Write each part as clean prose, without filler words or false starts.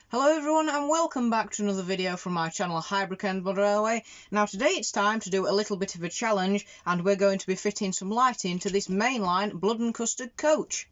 Hello everyone and welcome back to another video from my channel Hybriken Railway. Now today it's time to do a little bit of a challenge and we're going to be fitting some lighting to this mainline Blood and Custard coach.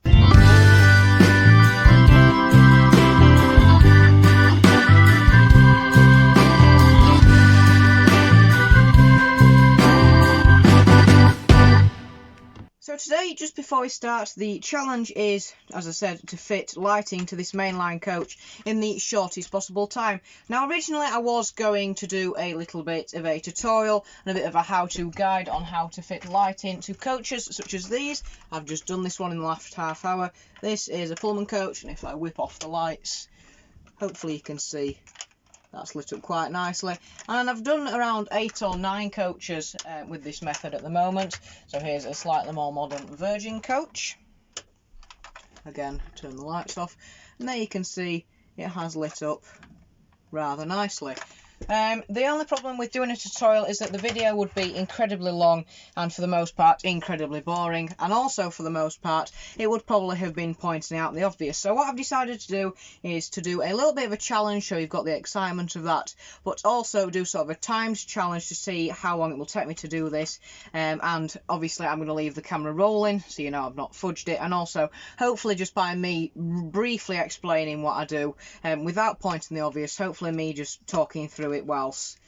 So today, just before we start, the challenge is, as I said, to fit lighting to this mainline coach in the shortest possible time. Now originally I was going to do a little bit of a tutorial and a bit of a how-to guide on how to fit lighting to coaches such as these. I've just done this one in the last half hour. This is a Pullman coach, and if I whip off the lights, hopefully you can see that's lit up quite nicely. And I've done around 8 or 9 coaches with this method at the moment. So here's a slightly more modern Virgin coach. Again, turn the lights off. And there you can see it has lit up rather nicely. The only problem with doing a tutorial is that the video would be incredibly long and for the most part incredibly boring, and also for the most part it would probably have been pointing out the obvious. So what I've decided to do is to do a little bit of a challenge so you've got the excitement of that, but also do sort of a timed challenge to see how long it will take me to do this, and obviously I'm going to leave the camera rolling so you know I've not fudged it, and also hopefully just by me briefly explaining what I do without pointing the obvious, hopefully me just talking through it whilst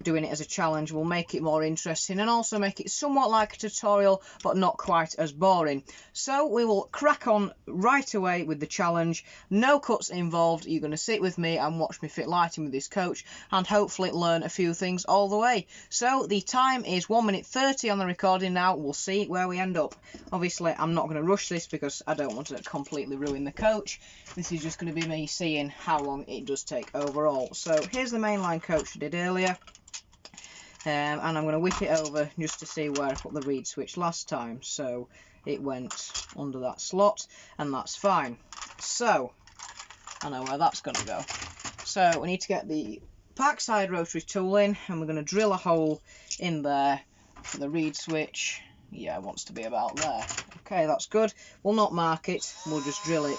doing it as a challenge will make it more interesting and also make it somewhat like a tutorial but not quite as boring. So we will crack on right away with the challenge. No cuts involved. You're going to sit with me and watch me fit lighting with this coach and hopefully learn a few things all the way. So the time is 1 minute 30 on the recording now. We'll see where we end up. Obviously I'm not going to rush this because I don't want to completely ruin the coach. This is just going to be me seeing how long it does take overall. So here's the mainline coach I did earlier. And I'm going to whip it over just to see where I put the reed switch last time. So it went under that slot and that's fine. So I know where that's going to go. So we need to get the Parkside rotary tool in and we're going to drill a hole in there for the reed switch. Yeah, it wants to be about there. Okay, that's good. We'll not mark it, we'll just drill it.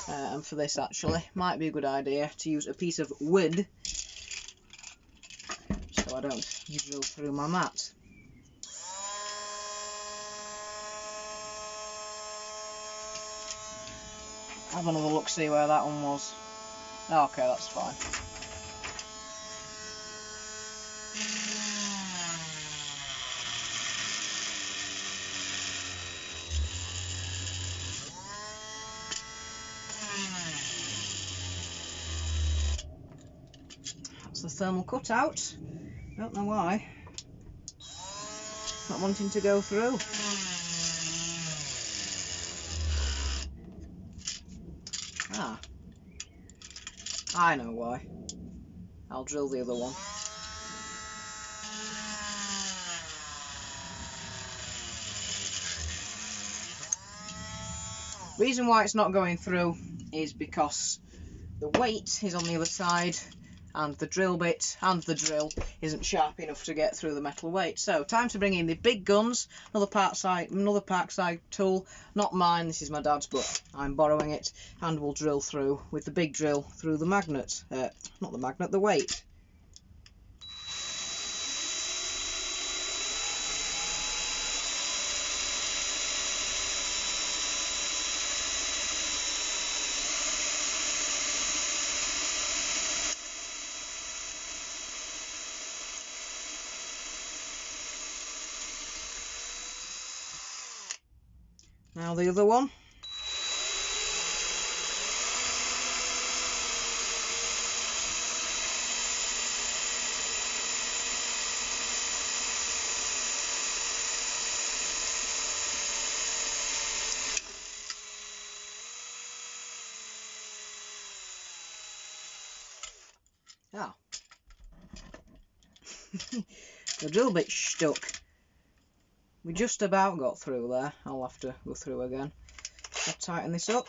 And for this actually, might be a good idea to use a piece of wood so I don't drill through my mat. Have another look, see where that one was. Okay, that's fine. That's the thermal cutout. Don't know why. Not wanting to go through. Ah. I know why. I'll drill the other one. Reason why it's not going through is because the weight is on the other side and the drill bit and the drill isn't sharp enough to get through the metal weight. So time to bring in the big guns. Another Parkside tool, not mine, this is my dad's, but I'm borrowing it, and we'll drill through with the big drill through the magnet, not the magnet, the weight. Now the other one. Ah. The drill bit's stuck. We just about got through there. I'll have to go through again. I'll tighten this up.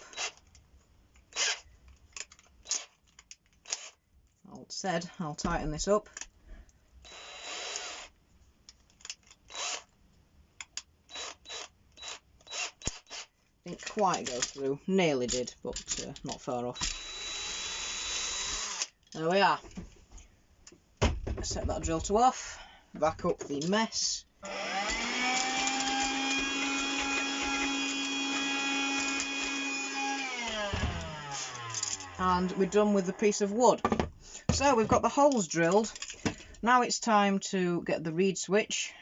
I'll tighten this up. Didn't quite go through, nearly did, but not far off. There we are. Set that drill to off, back up the mess. And we're done with the piece of wood. So we've got the holes drilled. Now it's time to get the reed switch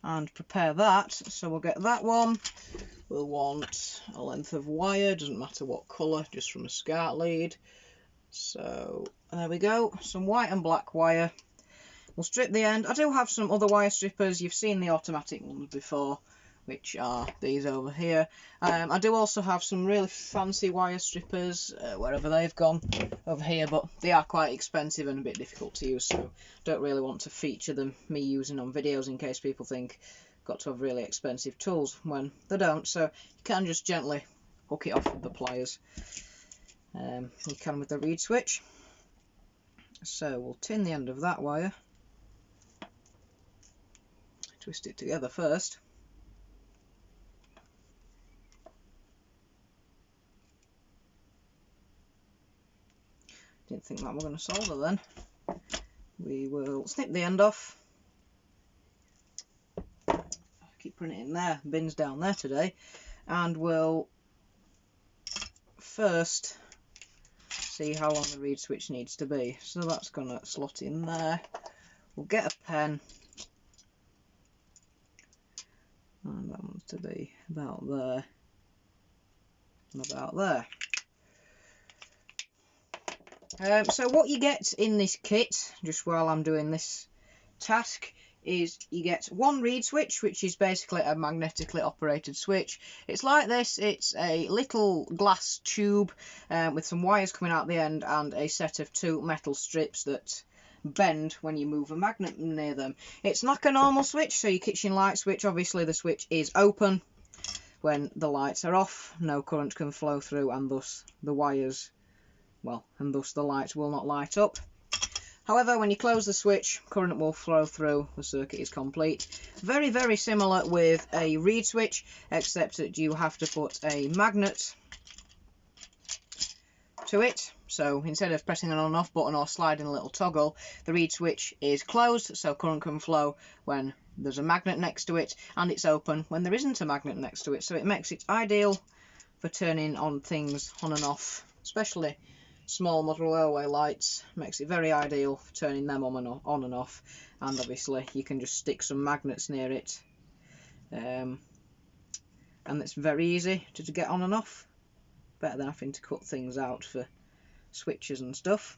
and prepare that. So we'll get that one. We'll want a length of wire, doesn't matter what colour, just from a SCART lead. So there we go, some white and black wire. We'll strip the end. I do have some other wire strippers. You've seen the automatic ones before, which are these over here. I do also have some really fancy wire strippers, wherever they've gone, over here, but they are quite expensive and a bit difficult to use, so don't really want to feature them, me using on videos, in case people think I've got to have really expensive tools when they don't. So you can just gently hook it off with the pliers. You can with the reed switch. So we'll tin the end of that wire. Twist it together first. Didn't think that we're going to solder then. We will snip the end off. Keep putting it in there, bin's down there today. And we'll first see how long the reed switch needs to be. So that's going to slot in there. We'll get a pen. And that wants to be about there. And about there. So what you get in this kit, just while I'm doing this task, is you get one reed switch, which is basically a magnetically operated switch. It's like this. It's a little glass tube with some wires coming out the end and a set of 2 metal strips that bend when you move a magnet near them. It's like a normal switch, so your kitchen light switch, obviously the switch is open when the lights are off. No current can flow through, and thus the wires, well, and thus the lights will not light up. However, when you close the switch, current will flow through, the circuit is complete. Very, very similar with a reed switch, except that you have to put a magnet to it. So instead of pressing an on and off button or sliding a little toggle, the reed switch is closed, so current can flow when there's a magnet next to it, and it's open when there isn't a magnet next to it. So it makes it ideal for turning on things on and off, especially small model railway lights. Makes it very ideal for turning them on and off. And obviously you can just stick some magnets near it, and it's very easy to get on and off. Better than having to cut things out for switches and stuff.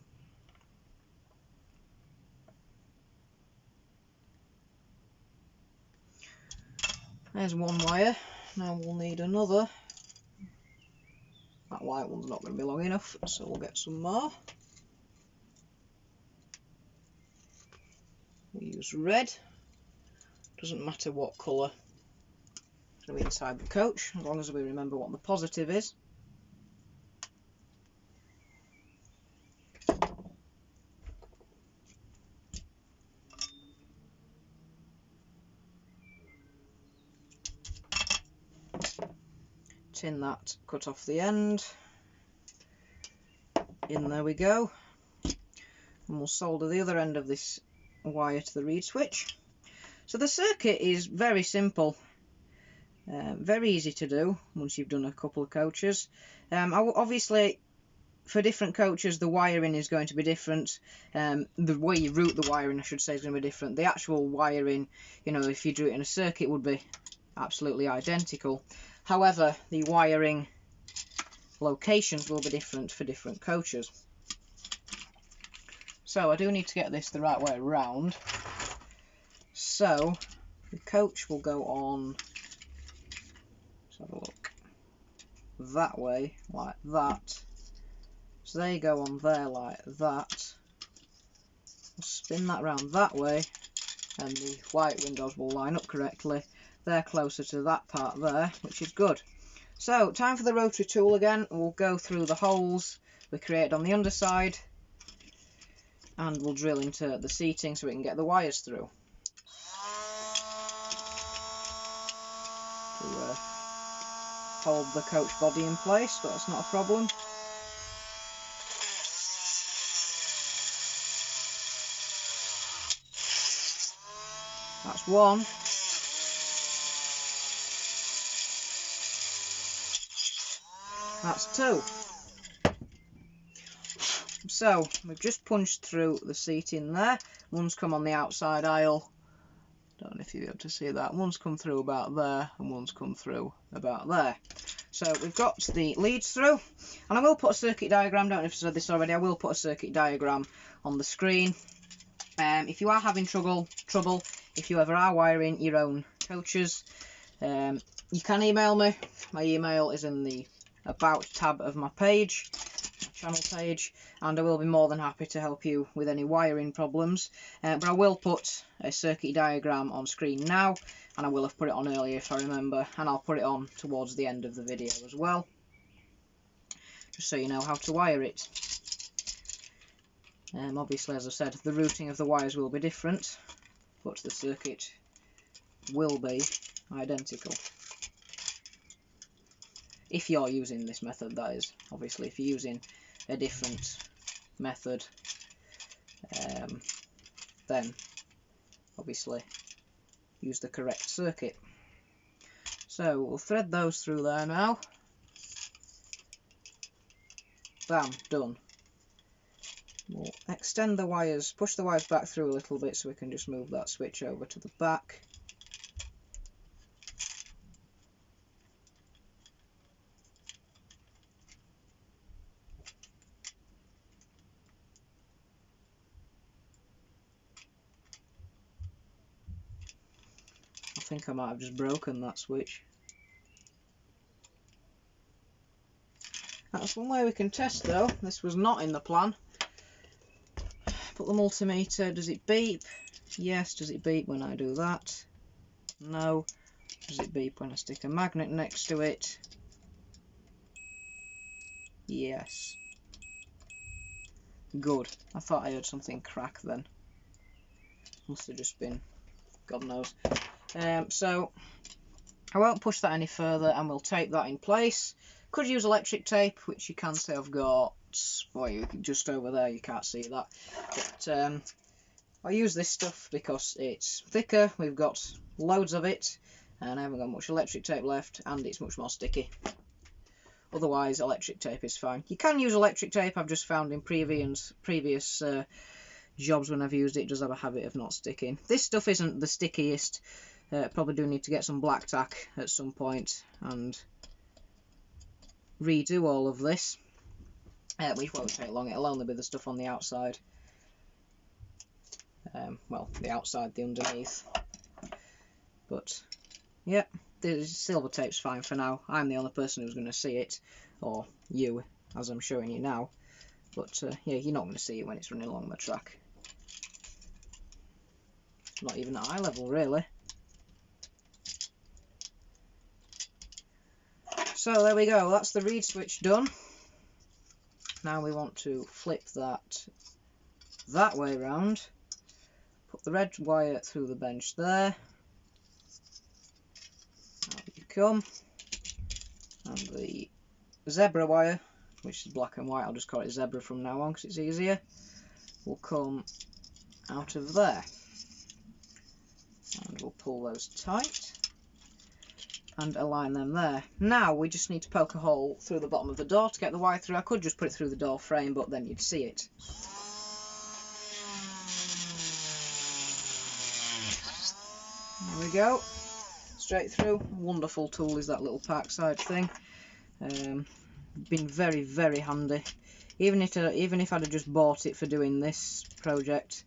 There's one wire. Now we'll need another. That white one's not going to be long enough, so we'll get some more. We use red. Doesn't matter what colour it's going to be inside the coach, as long as we remember what the positive is. Tin that, cut off the end. In there we go. And we'll solder the other end of this wire to the reed switch. So the circuit is very simple, very easy to do once you've done a couple of coaches. Obviously, for different coaches, the wiring is going to be different. The way you route the wiring, I should say, is going to be different. The actual wiring, you know, if you do it in a circuit, would be absolutely identical. However, the wiring locations will be different for different coaches. So I do need to get this the right way around. So the coach will go on, let's have a look, that way, like that. So they go on there like that. I'll spin that round that way, and the white windows will line up correctly. They're closer to that part there, which is good. So, time for the rotary tool again. We'll go through the holes we created on the underside, and we'll drill into the seating so we can get the wires through. To hold the coach body in place, but that's not a problem. That's one. That's two. So we've just punched through the seat in there. One's come on the outside aisle. Don't know if you'll be able to see that. One's come through about there and one's come through about there. So we've got the leads through, and I will put a circuit diagram, don't know if I said this already, I will put a circuit diagram on the screen. If you are having trouble, if you ever are wiring your own coaches, you can email me. My email is in the About tab of my page, channel page, and I will be more than happy to help you with any wiring problems. But I will put a circuit diagram on screen now, and I will have put it on earlier if I remember, and I'll put it on towards the end of the video as well, just so you know how to wire it. Obviously, as I said, the routing of the wires will be different, but the circuit will be identical. If you're using this method, that is. Obviously, if you're using a different method, then obviously use the correct circuit. So we'll thread those through there now. Bam, done. We'll extend the wires, push the wires back through a little bit so we can just move that switch over to the back. I think I might have just broken that switch. That's one way we can test though. This was not in the plan. Put the multimeter, does it beep? Yes. Does it beep when I do that? No. Does it beep when I stick a magnet next to it? Yes. Good. I thought I heard something crack then. Must have just been, God knows. So I won't push that any further, and we'll tape that in place. Could use electric tape, which you can see I've got, well, just over there, you can't see that. But I use this stuff because it's thicker, we've got loads of it, and I haven't got much electric tape left, and it's much more sticky. Otherwise, electric tape is fine. You can use electric tape, I've just found in previous jobs when I've used it, it does have a habit of not sticking. This stuff isn't the stickiest. Probably do need to get some black tack at some point and redo all of this, which won't take long. It'll only be the stuff on the outside, well, the outside, the underneath, but yeah, the silver tape's fine for now. I'm the only person who's going to see it, or you, as I'm showing you now, but yeah, you're not going to see it when it's running along the track, not even at eye level really. So there we go, that's the reed switch done. Now we want to flip that way round, put the red wire through the bench there, out you come, and the zebra wire, which is black and white, I'll just call it zebra from now on because it's easier, will come out of there, and we'll pull those tight and align them there. Now we just need to poke a hole through the bottom of the door to get the wire through. I could just put it through the door frame, but then you'd see it. There we go, straight through. Wonderful tool is that little Parkside thing. Been very, very handy. Even if I'd have just bought it for doing this project,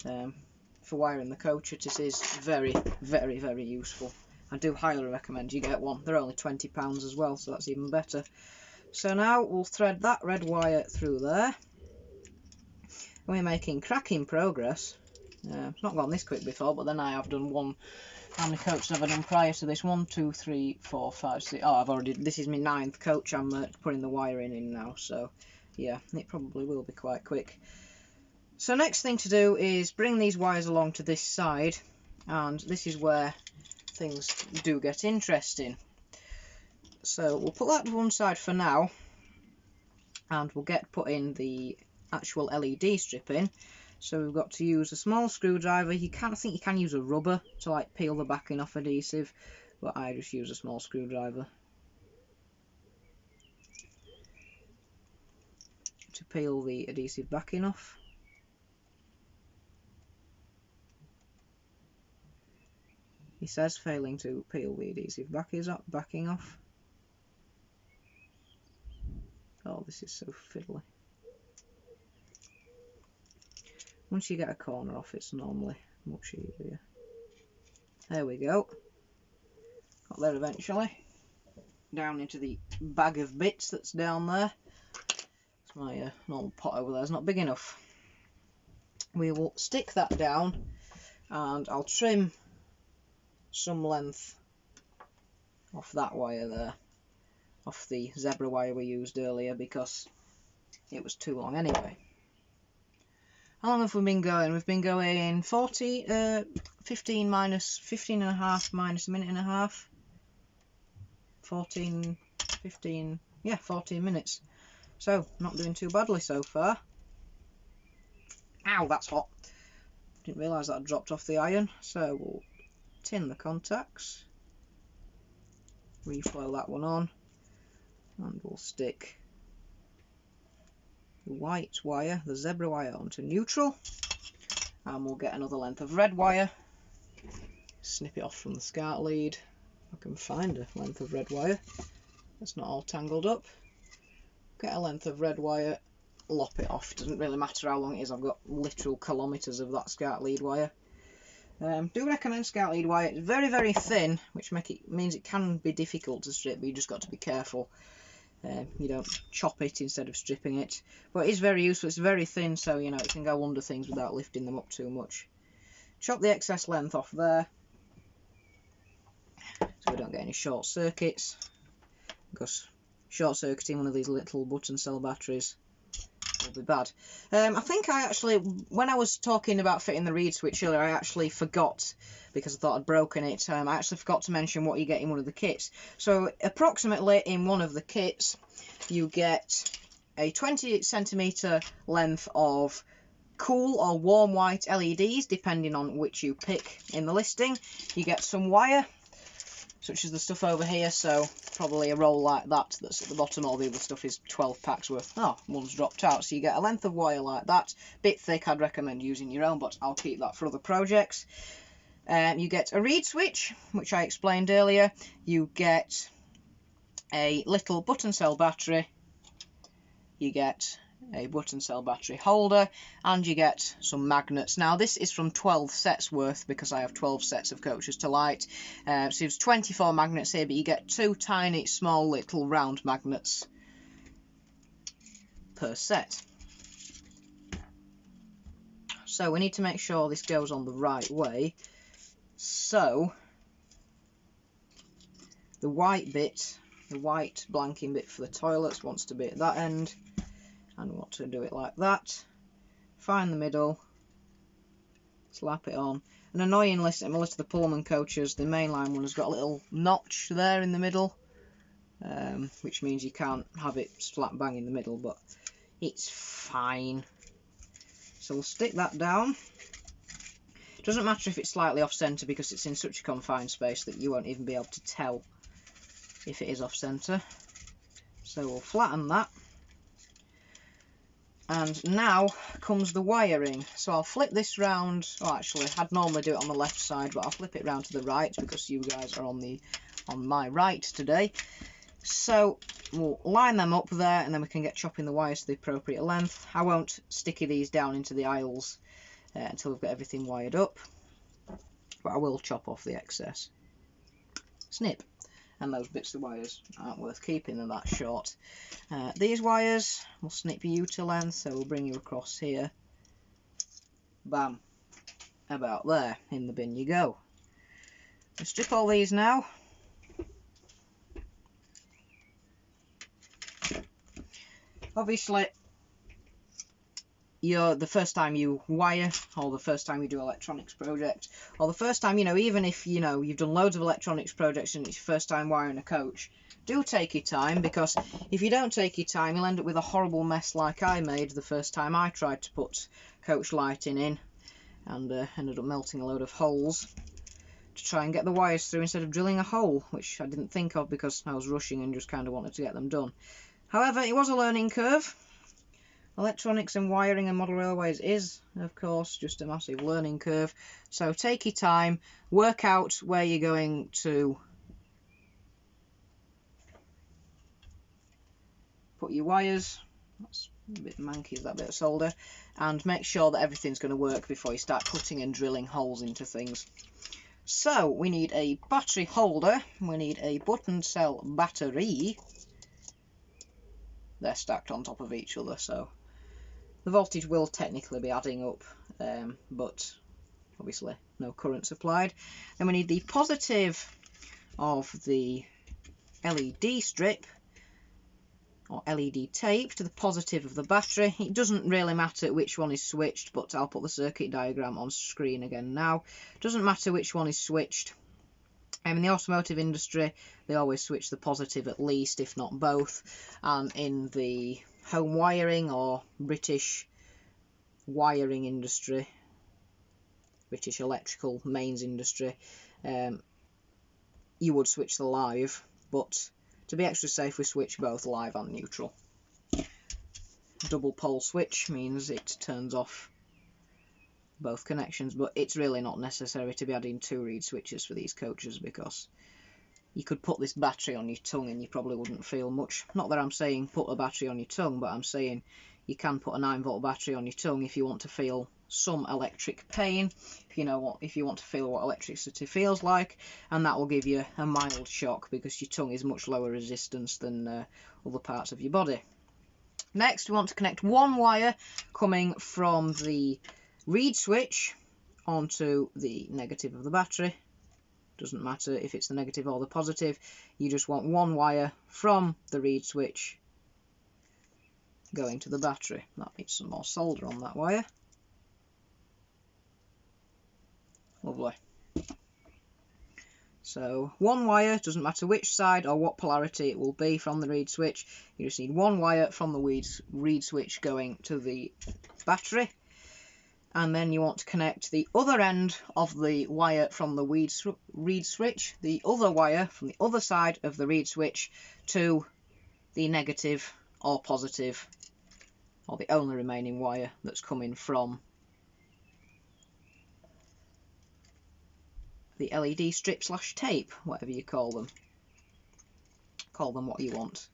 for wiring the coach, it is very, very, very useful. I do highly recommend you get one. They're only £20 as well, so that's even better. So now we'll thread that red wire through there. We're making cracking progress. It's not gone this quick before, but then I have done one. How many coaches have I done prior to this? 1, 2, 3, 4, 5, 6. Oh, I've already. This is my 9th coach. I'm putting the wiring in now, so yeah, it probably will be quite quick. So next thing to do is bring these wires along to this side, and this is where things do get interesting. So we'll put that to one side for now, and we'll put in the actual LED strip in. So we've got to use a small screwdriver. I think you can use a rubber to like peel the backing off adhesive, but I just use a small screwdriver to peel the adhesive backing off. He says failing to peel the adhesive backing off. Oh, this is so fiddly. Once you get a corner off, it's normally much easier. There we go. Got there eventually. Down into the bag of bits that's down there. My normal pot over there is not big enough. We will stick that down, and I'll trim some length off that wire there, off the zebra wire we used earlier, because it was too long anyway. How long have we been going? We've been going 15 and a half minus a minute and a half. 14 minutes. So, not doing too badly so far. Ow, that's hot. Didn't realise that had dropped off the iron. So, we'll tin the contacts. Reflow that one on. And we'll stick the white wire, the zebra wire, onto neutral. And we'll get another length of red wire. Snip it off from the SCART lead. If I can find a length of red wire that's not all tangled up. Get a length of red wire, lop it off. Doesn't really matter how long it is. I've got literal kilometres of that SCART lead wire. Do recommend SCART lead wire. It's very, very thin, which means it can be difficult to strip, but you just got to be careful. You don't chop it instead of stripping it. But it is very useful. It's very thin, so you know it can go under things without lifting them up too much. Chop the excess length off there, so we don't get any short circuits, because short circuiting one of these little button cell batteries will be bad. I think I actually, when I was talking about fitting the reed switch earlier, I actually forgot, because I thought I'd broken it, I actually forgot to mention what you get in one of the kits. So approximately in one of the kits you get a 20cm length of cool or warm white LEDs, depending on which you pick in the listing. You get some wire, such as the stuff over here, so probably a roll like that that's at the bottom. All the other stuff is 12 packs worth. Oh, one's dropped out. So you get a length of wire like that. Bit thick, I'd recommend using your own, but I'll keep that for other projects. You get a reed switch, which I explained earlier. You get a little button cell battery. You get a button cell battery holder, and you get some magnets. Now this is from 12 sets worth, because I have 12 sets of coaches to light. So there's 24 magnets here, but you get 2 tiny small little round magnets per set. So we need to make sure this goes on the right way. So the white bit, the white blanking bit for the toilets, wants to be at that end. And we want to do it like that. Find the middle, slap it on. And annoyingly, similar to the Pullman coaches, the mainline one has got a little notch there in the middle, which means you can't have it slap bang in the middle, but it's fine. So we'll stick that down. It doesn't matter if it's slightly off centre, because it's in such a confined space that you won't even be able to tell if it is off centre. So we'll flatten that. And now comes the wiring. So I'll flip this round. Oh, actually, I'd normally do it on the left side, but I'll flip it round to the right because you guys are on my right today. So we'll line them up there, and then we can get chopping the wires to the appropriate length. I won't sticky these down into the aisles until we've got everything wired up, but I will chop off the excess. Snip. And those bits of wires aren't worth keeping, they're that short. These wires will snip you to length, so we'll bring you across here. Bam. About there. In the bin you go. We'll strip all these now. Obviously, the first time you wire, or the first time you do electronics project, or the first time, even if, you've done loads of electronics projects and it's your first time wiring a coach, do take your time, because if you don't take your time, you'll end up with a horrible mess like I made the first time I tried to put coach lighting in, and ended up melting a load of holes to try and get the wires through instead of drilling a hole, which I didn't think of because I was rushing and just kind of wanted to get them done. However, it was a learning curve. Electronics and wiring and model railways is, of course, just a massive learning curve. So take your time, work out where you're going to put your wires. That's a bit manky, is that bit of solder. And make sure that everything's going to work before you start cutting and drilling holes into things. So we need a battery holder. We need a button cell battery. They're stacked on top of each other, so the voltage will technically be adding up, but obviously no current supplied. Then we need the positive of the LED strip, or LED tape, to the positive of the battery. It doesn't really matter which one is switched, but I'll put the circuit diagram on screen again now. Doesn't matter which one is switched. In the automotive industry, they always switch the positive at least, if not both. And in the home wiring or British wiring industry, British electrical mains industry, you would switch the live, but to be extra safe we switch both live and neutral. Double pole switch means it turns off both connections, but it's really not necessary to be adding 2 reed switches for these coaches, because you could put this battery on your tongue and you probably wouldn't feel much. Not that I'm saying put a battery on your tongue, but I'm saying you can put a 9-volt battery on your tongue if you want to feel some electric pain, if you want to feel what electricity feels like, and that will give you a mild shock because your tongue is much lower resistance than other parts of your body. Next, we want to connect one wire coming from the reed switch onto the negative of the battery. Doesn't matter if it's the negative or the positive, you just want one wire from the reed switch going to the battery. That needs some more solder on that wire. Lovely. So one wire, doesn't matter which side or what polarity it will be from the reed switch, you just need one wire from the reed switch going to the battery. And then you want to connect the other end of the wire from the reed switch, the other wire from the other side of the reed switch, to the negative or positive, or the only remaining wire that's coming from the LED strip / tape, whatever you call them. Call them what you want.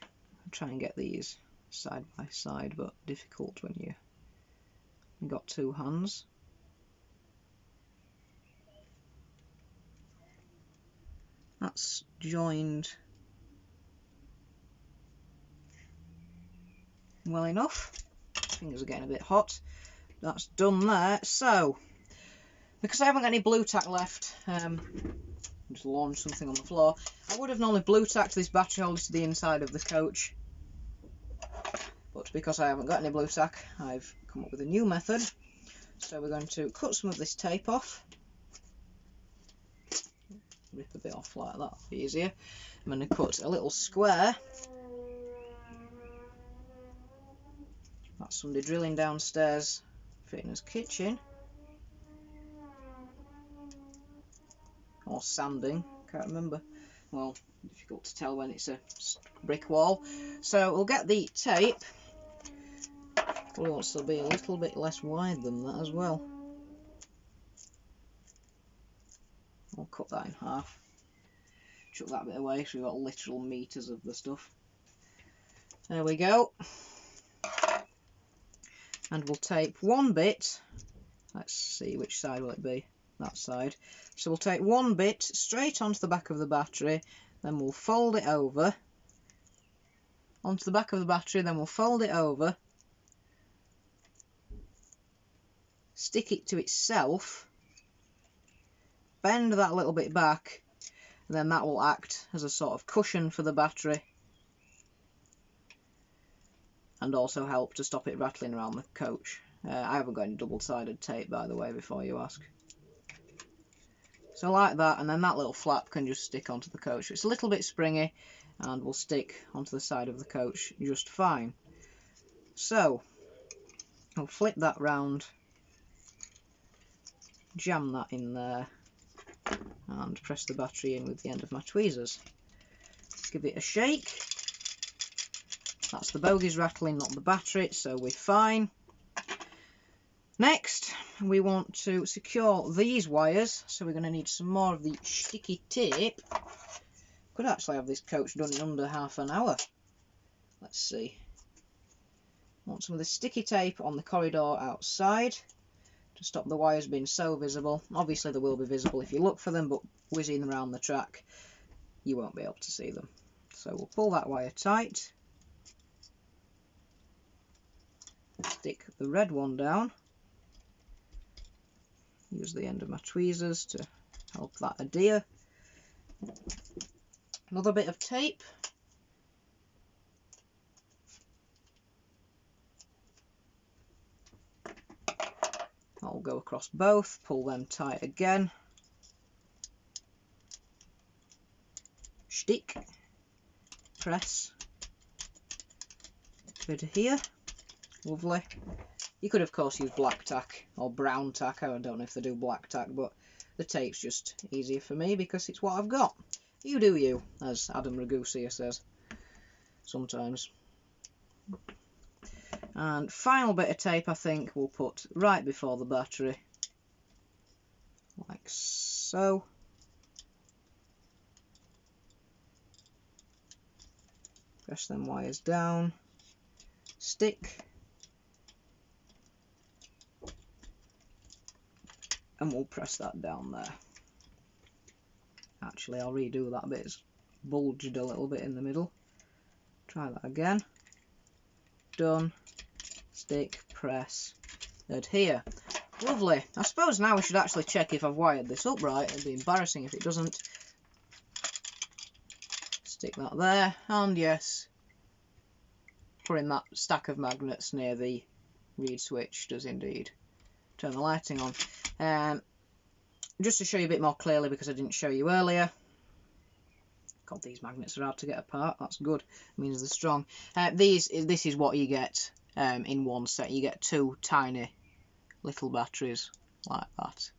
I'll try and get these side by side, but difficult when you've got 2 hands. That's joined well enough. Fingers are getting a bit hot. That's done there. So, because I haven't got any blue tack left, just launched something on the floor. I would have normally blue tacked this battery holder to the inside of the coach, but because I haven't got any blue tack, I've come up with a new method. So we're going to cut some of this tape off. Rip a bit off like that, easier. I'm going to cut a little square. That's somebody drilling downstairs, Fitner's kitchen. Or sanding, can't remember. Well, difficult to tell when it's a brick wall. So we'll get the tape. Probably wants to be a little bit less wide than that as well. I'll cut that in half. Chuck that bit away, so we've got literal meters of the stuff. There we go. And we'll tape one bit. Let's see, which side will it be? That side. So we'll take one bit straight onto the back of the battery, then we'll fold it over onto the back of the battery, then we'll fold it over, stick it to itself, bend that little bit back, and then that will act as a sort of cushion for the battery. and also help to stop it rattling around the coach. I haven't got any double-sided tape, by the way, before you ask. So like that, and then that little flap can just stick onto the coach. It's a little bit springy and will stick onto the side of the coach just fine. So I'll flip that round, jam that in there, and press the battery in with the end of my tweezers. Give it a shake. That's the bogies rattling, not the battery, so we're fine. Next, we want to secure these wires, so we're going to need some more of the sticky tape. Could actually have this coach done in under half an hour. Let's see. Want some of the sticky tape on the corridor outside to stop the wires being so visible. Obviously they will be visible if you look for them, but whizzing around the track you won't be able to see them. So we'll pull that wire tight. Stick the red one down. Use the end of my tweezers to help that adhere. Another bit of tape. I'll go across both, pull them tight again. Stick, press, bit here. Lovely. You could of course use black tack or brown tack. I don't know if they do black tack, but the tape's just easier for me because it's what I've got. You do you, as Adam Ragusa says sometimes. And final bit of tape I think we'll put right before the battery, like so. Press them wires down, stick, and we'll press that down there. Actually, I'll redo that bit, it's bulged a little bit in the middle. Try that again. Done. Stick, press, adhere. Lovely. I suppose now we should actually check if I've wired this up right. It'd be embarrassing if it doesn't. Stick that there, and yes, putting that stack of magnets near the reed switch does indeed turn the lighting on. Just to show you a bit more clearly, because I didn't show you earlier. God, these magnets are hard to get apart. That's good. It means they're strong. This is what you get in one set. You get two tiny little batteries like that.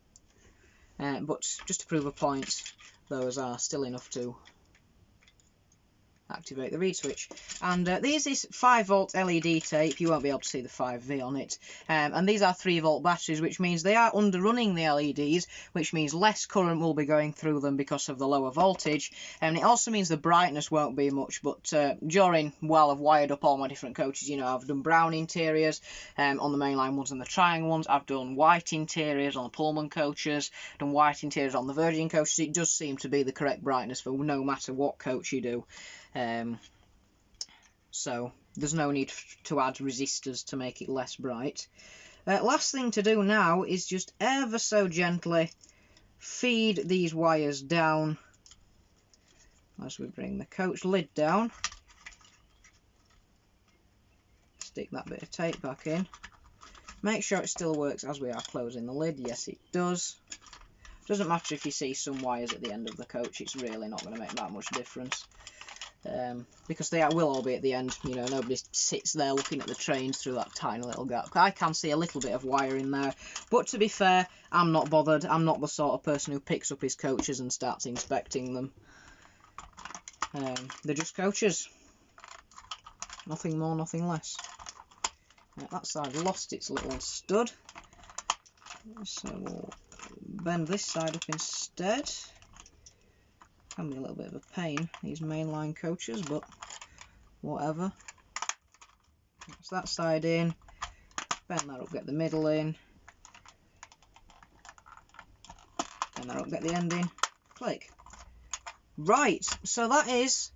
But just to prove a point, those are still enough to activate the reed switch. And these is 5V LED tape. You won't be able to see the 5V on it. And these are 3V batteries, which means they are underrunning the LEDs, which means less current will be going through them because of the lower voltage. And it also means the brightness won't be much. But while I've wired up all my different coaches, you know, I've done brown interiors on the mainline ones and the triangle ones. I've done white interiors on the Pullman coaches, done white interiors on the Virgin coaches. It does seem to be the correct brightness for no matter what coach you do. So there's no need to add resistors to make it less bright. Last thing to do now is just ever so gently feed these wires down as we bring the coach lid down. Stick that bit of tape back in. Make sure it still works as we are closing the lid. Yes, it does. Doesn't matter if you see some wires at the end of the coach, it's really not going to make that much difference. Because they will all be at the end. You know, nobody sits there looking at the trains through that tiny little gap. I can see a little bit of wire in there, but to be fair, I'm not bothered. I'm not the sort of person who picks up his coaches and starts inspecting them. They're just coaches. Nothing more, nothing less. That side lost its little stud, so we'll bend this side up instead. Can be a little bit of a pain, these mainline coaches, but whatever. That's that side in, bend that up, get the middle in, bend that up, get the end in, click. Right, so that is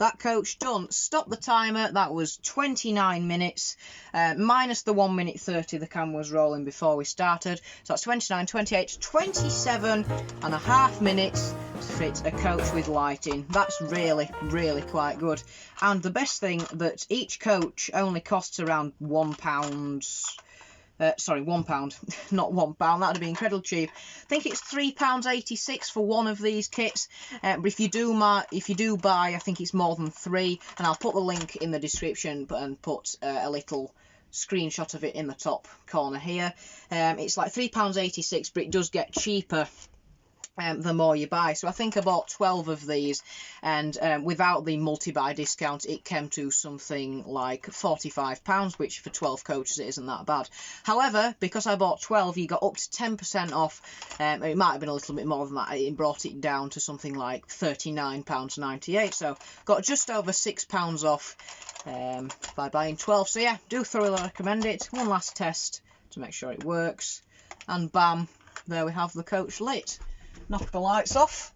that coach done. Stop the timer. That was 29 minutes, minus the 1 minute 30 the camera was rolling before we started. So that's 29, 28, 27 and a half minutes to fit a coach with lighting. That's really, really quite good. And the best thing that each coach only costs around £1. Sorry, £1, not £1. That'd be incredibly cheap. I think it's £3.86 for one of these kits. But if you do buy, I think it's more than 3. And I'll put the link in the description and put a little screenshot of it in the top corner here. It's like £3.86, but it does get cheaper the more you buy. So I think I bought 12 of these, and without the multi-buy discount it came to something like £45, which for 12 coaches it isn't that bad. However, because I bought 12, you got up to 10% off. It might have been a little bit more than that. It brought it down to something like £39.98, so got just over £6 off by buying 12. So yeah, do thoroughly recommend it. One last test to make sure it works, and bam, there we have the coach lit. Knock the lights off.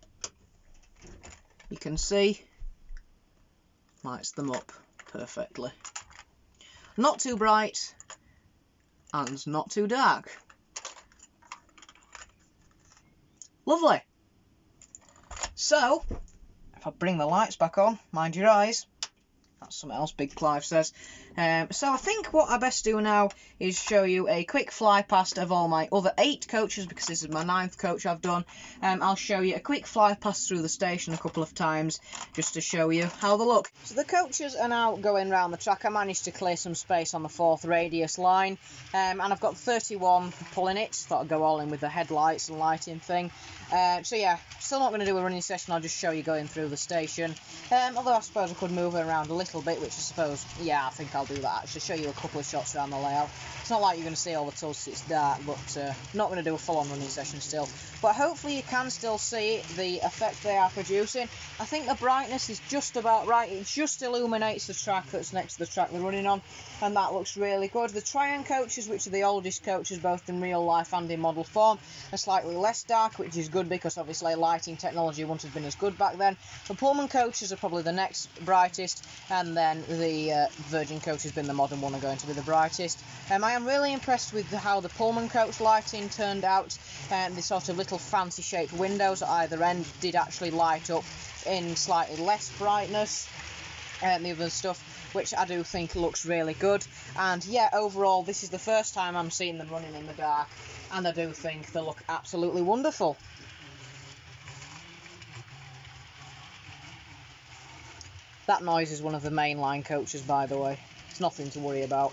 You can see, lights them up perfectly. Not too bright and not too dark. Lovely. So, if I bring the lights back on, mind your eyes. That's something else Big Clive says. So I think what I best do now is show you a quick fly past of all my other 8 coaches, because this is my 9th coach I've done. I'll show you a quick fly past through the station a couple of times just to show you how they look. So the coaches are now going round the track. I managed to clear some space on the 4th radius line, and I've got 31 pulling it. Thought I'd go all in with the headlights and lighting thing. So yeah, still not going to do a running session. I'll just show you going through the station. Although I suppose I could move it around a little bit, which I suppose, yeah, I think I'll do that. Actually, show you a couple of shots around the layout. It's not like you're going to see all the tools, it's dark, but not going to do a full-on running session still. But hopefully you can still see the effect they are producing. I think the brightness is just about right. It just illuminates the track that's next to the track they're running on, and that looks really good. The Tryon coaches, which are the oldest coaches both in real life and in model form, are slightly less dark, which is good because obviously lighting technology wouldn't have been as good back then. The Pullman coaches are probably the next brightest, and then the Virgin coach has been the modern one, are going to be the brightest. I am really impressed with how the Pullman coach lighting turned out. The sort of little fancy shaped windows at either end did actually light up in slightly less brightness and the other stuff, which I do think looks really good. And yeah, overall this is the first time I'm seeing them running in the dark, and I do think they look absolutely wonderful. That noise is one of the mainline coaches, by the way. It's nothing to worry about.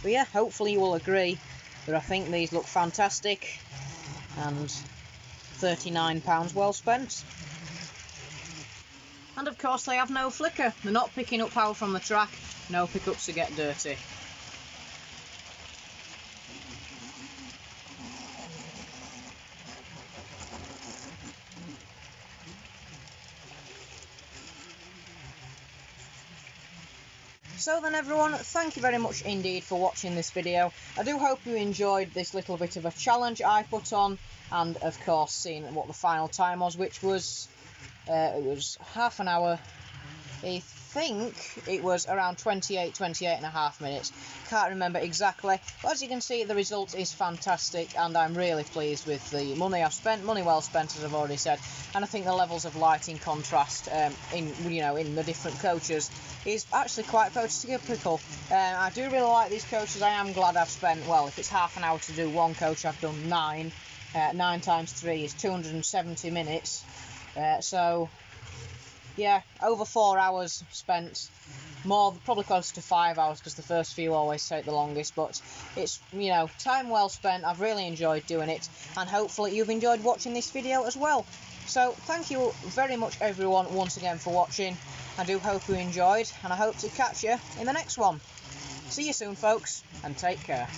But yeah, hopefully you will agree that I think these look fantastic, and £39 well spent. And of course they have no flicker. They're not picking up power from the track. No pickups to get dirty. So then everyone, thank you very much indeed for watching this video. I do hope you enjoyed this little bit of a challenge I put on, and of course seeing what the final time was, which was, it was half an hour. I think it was around 28 and a half minutes. Can't remember exactly, but as you can see the result is fantastic, and I'm really pleased with the money I've spent. Money well spent, as I've already said, and I think the levels of lighting contrast in the different coaches is actually quite prototypical. I do really like these coaches. I am glad I've spent, well, if it's half an hour to do one coach, I've done 9. 9 times 3 is 270 minutes. So yeah, over 4 hours spent, more, probably close to 5 hours, because the first few always take the longest, but it's, time well spent. I've really enjoyed doing it, and hopefully you've enjoyed watching this video as well. So thank you very much everyone once again for watching. I do hope you enjoyed, and I hope to catch you in the next one. See you soon folks, and take care.